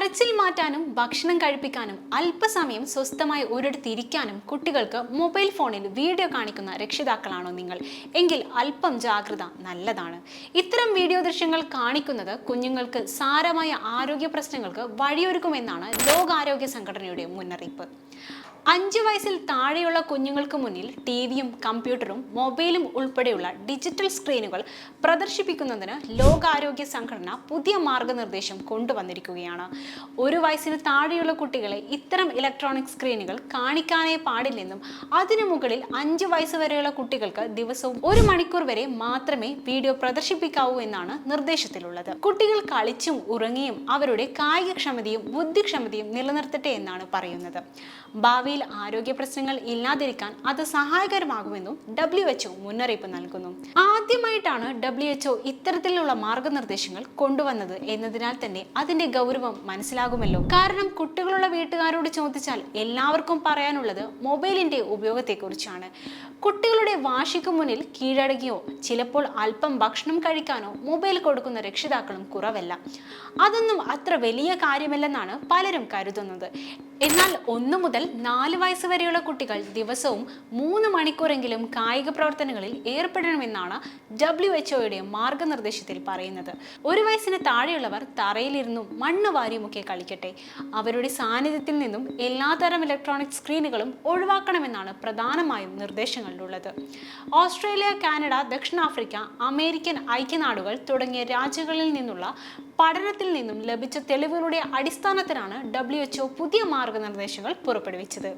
കരച്ചിൽ മാറ്റാനും ഭക്ഷണം കഴിപ്പിക്കാനും അല്പസമയം സ്വസ്ഥമായി ഒരിടത്തിരിക്കാനും കുട്ടികൾക്ക് മൊബൈൽ ഫോണിൽ വീഡിയോ കാണിക്കുന്ന രക്ഷിതാക്കളാണോ നിങ്ങൾ? എങ്കിൽ അല്പം ജാഗ്രത നല്ലതാണ്. ഇത്തരം വീഡിയോ ദൃശ്യങ്ങൾ കാണിക്കുന്നത് കുഞ്ഞുങ്ങൾക്ക് സാരമായ ആരോഗ്യ പ്രശ്നങ്ങൾക്ക് വഴിയൊരുക്കുമെന്നാണ് ലോകാരോഗ്യ സംഘടനയുടെ മുന്നറിയിപ്പ്. 5 വയസ്സിൽ താഴെയുള്ള കുഞ്ഞുങ്ങൾക്ക് മുന്നിൽ ടിവിയും കമ്പ്യൂട്ടറും മൊബൈലും ഉൾപ്പെടെയുള്ള ഡിജിറ്റൽ സ്ക്രീനുകൾ പ്രദർശിപ്പിക്കുന്നതിന് ലോകാരോഗ്യ സംഘടന പുതിയ മാർഗനിർദ്ദേശം കൊണ്ടുവന്നിരിക്കുകയാണ്. 1 വയസ്സിന് താഴെയുള്ള കുട്ടികളെ ഇത്തരം ഇലക്ട്രോണിക് സ്ക്രീനുകൾ കാണിക്കാനേ പാടില്ലെന്നും അതിനു മുകളിൽ 5 വയസ്സ് വരെയുള്ള കുട്ടികൾക്ക് ദിവസവും 1 മണിക്കൂർ വരെ മാത്രമേ വീഡിയോ പ്രദർശിപ്പിക്കാവൂ എന്നാണ് നിർദ്ദേശത്തിലുള്ളത്. കുട്ടികൾ കളിച്ചും ഉറങ്ങിയും അവരുടെ കായികക്ഷമതയും ബുദ്ധിക്ഷമതയും നിലനിർത്തട്ടെ എന്നാണ് പറയുന്നത്. ഭാവിയിൽ ആരോഗ്യ പ്രശ്നങ്ങൾ ഇല്ലാതിരിക്കാൻ അത് സഹായകരമാകുമെന്നും WHO മുന്നറിയിപ്പ് നൽകുന്നു. ആദ്യമായിട്ടാണ് WHO ഇത്തരത്തിലുള്ള മാർഗനിർദ്ദേശങ്ങൾ കൊണ്ടുവന്നത് എന്നതിനാൽ തന്നെ അതിന്റെ ഗൗരവം മനസ്സിലാകുമല്ലോ. കാരണം കുട്ടികളുള്ള വീട്ടുകാരോട് ചോദിച്ചാൽ എല്ലാവർക്കും പറയാനുള്ളത് മൊബൈലിന്റെ ഉപയോഗത്തെക്കുറിച്ചാണ്. കുട്ടികളുടെ വാശിക്ക് മുന്നിൽ കീഴടങ്ങിയോ ചിലപ്പോൾ അല്പം ഭക്ഷണം കഴിക്കാനോ മൊബൈൽ കൊടുക്കുന്ന രക്ഷിതാക്കളും കുറവല്ല. അതൊന്നും അത്ര വലിയ കാര്യമല്ലെന്നാണ് പലരും കരുതുന്നത്. എന്നാൽ 1 മുതൽ 4 വയസ്സ് വരെയുള്ള കുട്ടികൾ ദിവസവും 3 മണിക്കൂറെങ്കിലും കായിക പ്രവർത്തനങ്ങളിൽ ഏർപ്പെടണമെന്നാണ് WHOയുടെ മാർഗനിർദ്ദേശത്തിൽ പറയുന്നത്. 1 വയസ്സിന് താഴെയുള്ളവർ തറയിലിരുന്നും മണ്ണ് വാരിയുമൊക്കെ കളിക്കട്ടെ. അവരുടെ സാന്നിധ്യത്തിൽ നിന്നും എല്ലാത്തരം ഇലക്ട്രോണിക് സ്ക്രീനുകളും ഒഴിവാക്കണമെന്നാണ് പ്രധാനമായും നിർദ്ദേശങ്ങളിലുള്ളത്. ഓസ്ട്രേലിയ, കാനഡ, ദക്ഷിണാഫ്രിക്ക, അമേരിക്കൻ ഐക്യനാടുകൾ തുടങ്ങിയ രാജ്യങ്ങളിൽ നിന്നുള്ള പഠനത്തിൽ നിന്നും ലഭിച്ച തെളിവുകളുടെ അടിസ്ഥാനത്തിലാണ് WHO പുതിയ മാർഗനിർദ്ദേശങ്ങൾ പുറപ്പെടുവിച്ചത്.